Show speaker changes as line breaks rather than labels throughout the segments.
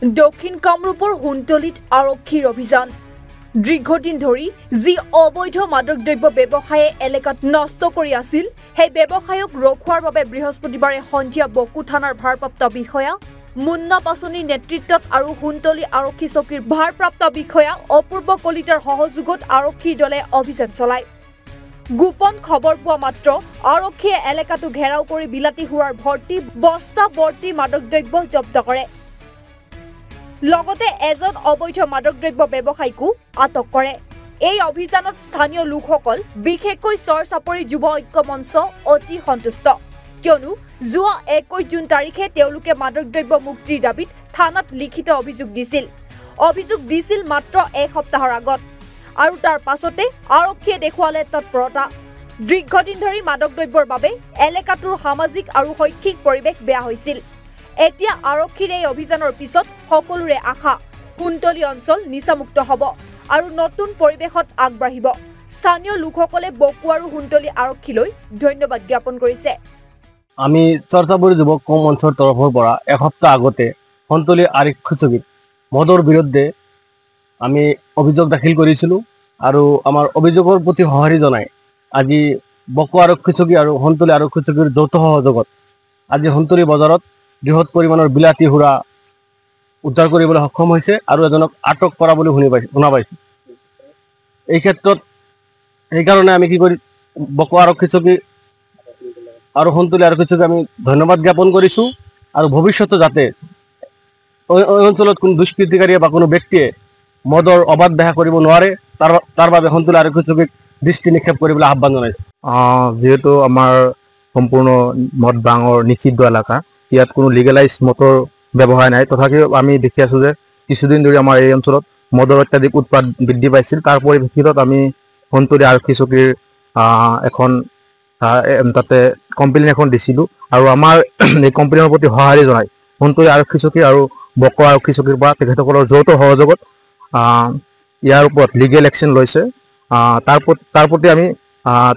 দক্ষিণ কামৰূপৰ হুণ্টলিত আৰক্ষীৰ অভিযান দীৰ্ঘদিন ধৰি যি অবৈধ মাদক দ্ৰব্য ব্যৱসায়ে এলেকাত নষ্ট কৰি আছিল সেই ব্যৱসায়ক ৰখোৱাৰ বাবে বৃহস্পতিবাৰে সন্ধিয়া বকু থানাৰ ভাৰপ্ৰাপ্ত বিষয়া মুন্না পাছনিৰ নেতৃত্বত আৰু হুণ্টলি আৰক্ষী চকীৰ ভাৰপ্ৰাপ্ত বিষয়া অপূৰ্ব কলিতাৰ সহযোগত আৰক্ষীৰ দলে অভিযান চলায় গোপন খবৰ পোৱা মাত্ৰ আৰক্ষীয়ে এলেকাটো ঘেৰাও কৰি বিলাতী সুৰাৰ ভৰ্তি বস্তা ভৰ্তি মাদক দ্ৰব্য জব্দ কৰে লগতে এজন অবৈধ মাদক দ্ৰব্য ব্যৱসায়ীকো আটক কৰে এই অভিযানত স্থানীয় লোকসকল বিশেষকৈ চৰচাপৰি যুৱ ঐক্য মঞ্চ অতি সন্তুষ্ট কিয়নো যোৱা 21 জুন তাৰিখে তেওঁলোকে মাদক দ্ৰব্য মুক্তিৰ দাবীত থানাত লিখিত অভিযোগ দিছিল মাত্ৰ এক সপ্তাহৰ আগত আৰু তাৰ পাছতে আৰক্ষীয়ে দেখুৱালে তৎপৰতা দীৰ্ঘদিন ধৰি মাদক দ্ৰব্যৰ বাবে এলেকাটোৰ সামাজিক আৰু শৈক্ষিক পৰিৱেশ বেয়া হৈছিল এতিয়া আৰক্ষীৰ এই অভিযানৰ পিছত সকলোৰে আশা হুণ্টলি অঞ্চল নিচামুক্ত হ'ব আৰু নতুন পৰিৱেশত আগবাঢ়িব স্থানীয় লোকসকলে বকু আৰু হুণ্টলি আৰক্ষীলৈ ধন্যবাদ জ্ঞাপন কৰিছে
আমি চৰচাপৰি যুৱক মঞ্চৰ তৰফৰ পৰা এসপ্তাহ আগতে হুণ্টলি আৰক্ষী চকীত মদৰ বিৰুদ্ধে আমি অভিযোগ দাখিল কৰিছিলোঁ আৰু আমাৰ অভিযোগৰ প্ৰতি সঁহাৰি জনাই আজি বকু আৰক্ষী চকী আৰু হুণ্টলি আৰক্ষী চকীৰ যৌথ সহযোগত আজি হুণ্টলি বজাৰত বৃহৎ পৰিমাণৰ বিলাতী সুৰা উদ্ধাৰ কৰিবলৈ সক্ষম হৈছে আৰু এজনক আটক কৰা বুলি শুনা পাইছোঁ এই ক্ষেত্ৰত সেইকাৰণে আমি কি কৰি বকু আৰক্ষী চকী আৰু হুণ্টলি আৰক্ষী চকীক আমি ধন্যবাদ জ্ঞাপন কৰিছোঁ আৰু ভৱিষ্যতে যাতে এই অঞ্চলত কোনো দুষ্কৃতিকাৰীয়ে বা কোনো ব্যক্তিয়ে মদৰ অবাধ ব্যাখ্যা কৰিব নোৱাৰে তাৰ বাবে হুণ্টলি আৰক্ষী চকীক দৃষ্টি নিক্ষেপ কৰিবলৈ আহ্বান জনাইছোঁ
যেহেতু আমাৰ সম্পূৰ্ণ মদ ভাঙৰ নিষিদ্ধ এলেকা ইয়াত কোনো লিগেলাইজ মদৰ ব্যৱসায় নাই তথাপিও আমি দেখি আছোঁ যে কিছুদিন ধৰি আমাৰ এই অঞ্চলত মদৰ অত্যাধিক উৎপাদ বৃদ্ধি পাইছিল তাৰ পৰিপ্ৰেক্ষিতত আমি হুণ্টলি আৰক্ষী চকীৰ এখন তাতে কমপ্লেইন এখন দিছিলোঁ আৰু আমাৰ এই কমপ্লেইনৰ প্ৰতি সঁহাৰি জনাই হুণ্টলি আৰক্ষী চকী আৰু বকু আৰক্ষী চকীৰ পৰা তেখেতসকলৰ যৌথ সহযোগত ইয়াৰ ওপৰত লিগেল একশ্যন লৈছে তাৰ প্ৰতি আমি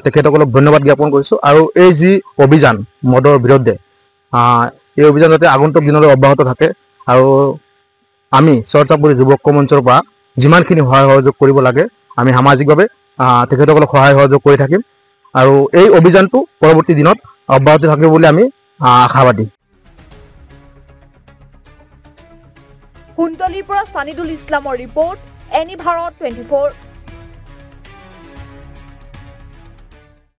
তেখেতসকলক ধন্যবাদ জ্ঞাপন কৰিছোঁ আৰু এই যি অভিযান মদৰ বিৰুদ্ধে এই অভিযান যাতে আগন্তুক দিনলৈ অব্যাহত থাকে আৰু আমি চৰচাপৰি যুৱ ঐক্য মঞ্চৰ পৰা যিমানখিনি সহায় সহযোগ কৰিব লাগে আমি সামাজিকভাৱে তেখেতসকলক সহায় সহযোগ কৰি থাকিম আৰু এই অভিযানটো পৰৱৰ্তী দিনত অব্যাহত থাকিব বুলি আমি আশাবাদী
হুণ্টলিৰ পৰা সানিদুল ইছলামৰ ৰিপৰ্ট এনি ভাৰত 24